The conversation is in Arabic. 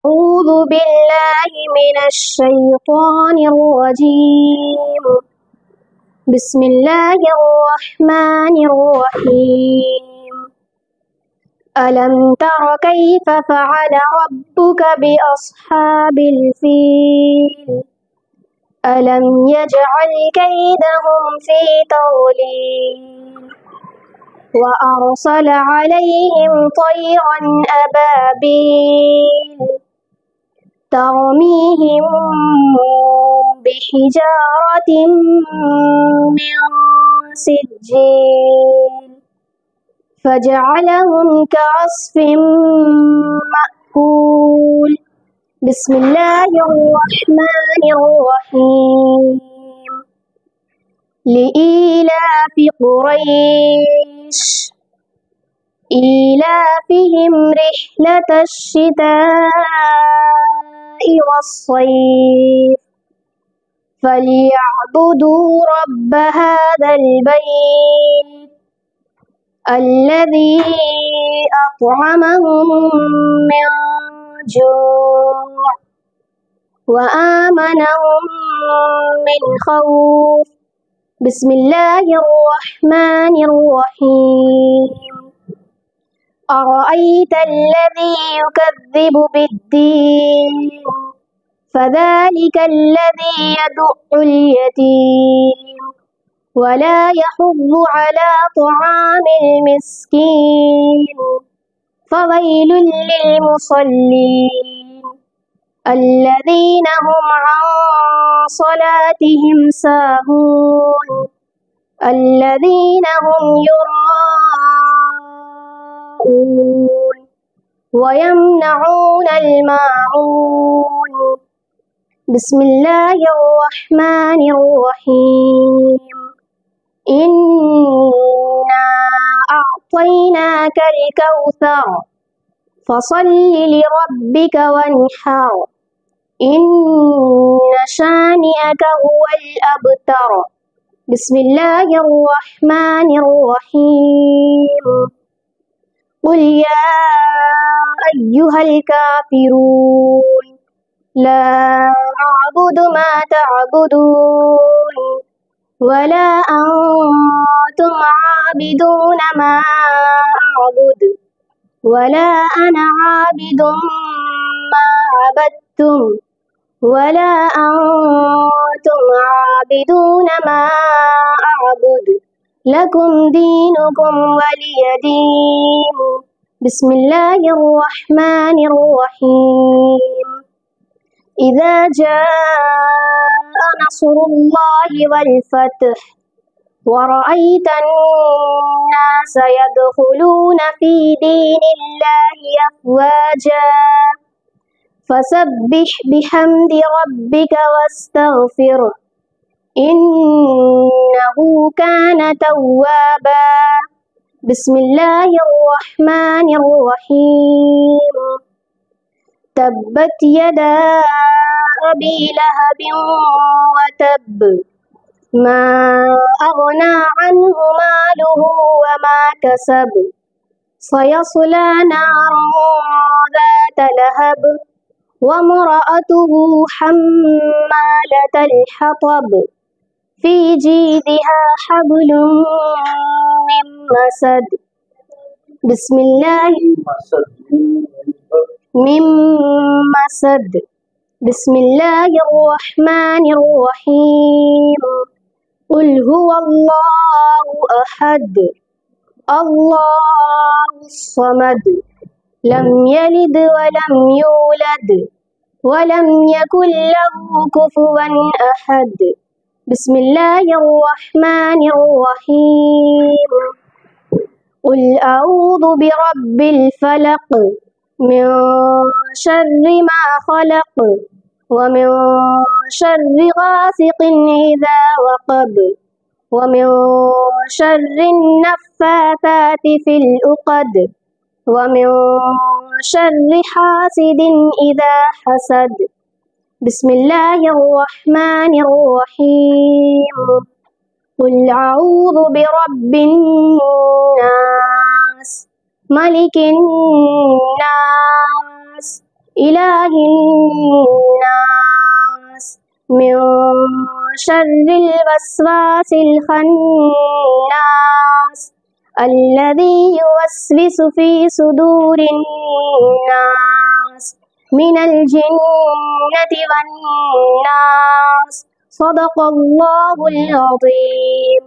أعوذ بالله من الشيطان الرجيم. بسم الله الرحمن الرحيم. ألم تر كيف فعل ربك بأصحاب الفيل؟ ألم يجعل كيدهم في تضليل وأرسل عليهم طيرا أبابيل ترميهم بحجارة من سجيل فجعلهم كعصف مأكول. بسم الله الرحمن الرحيم. لإيلاف قريش إيلافهم رحلة الشتاء والصيف فليعبدوا رب هذا البيت الذي أطعمهم من جوع وآمنهم من خوف. بسم الله الرحمن الرحيم. أرأيت الذي يكذب بالدين فذلك الذي يدع اليتيم ولا يحض على طعام المسكين فويل للمصلين الذين هم عن صلاتهم ساهون الذين هم يراءون ويمنعون الماعون. بسم الله الرحمن الرحيم. إنا أعطيناك الكوثر فصل لربك وانحر إن شانئك هو الأبتر. بسم الله الرحمن الرحيم. قل يا أيها الكافرون لا أعبد ما تعبدون ولا أنتم عابدون ما أعبد ولا أنا عابد ما عبدتم ولا أنتم عابدون ما أعبد لكم دينكم ولي دين. بسم الله الرحمن الرحيم. إذا جاء نصر الله والفتح ورأيت الناس يدخلون في دين الله أفواجا فسبح بحمد ربك واستغفره إنه كان توابا. بسم الله الرحمن الرحيم. تبت يدا أبي لهب وتب ما أغنى عنه ماله وما كسب سيصلى نارا ذات لهب وامرأته حمالة الحطب في جيدها حبل من مسد. بسم الله من مسد. بسم الله الرحمن الرحيم. قل هو الله أحد الله الصمد لم يلد ولم يولد ولم يكن له كفوا أحد. بسم الله الرحمن الرحيم. قل أعوذ برب الفلق من شر ما خلق ومن شر غاسق إذا وقب ومن شر النفاثات في العقد ومن شر حاسد إذا حسد. بسم الله الرحمن الرحيم. قل أعوذ برب الناس ملك الناس إله الناس من شر الوسواس الخناس الذي يوسوس في صدور الناس من الجنة والناس. صدق الله العظيم.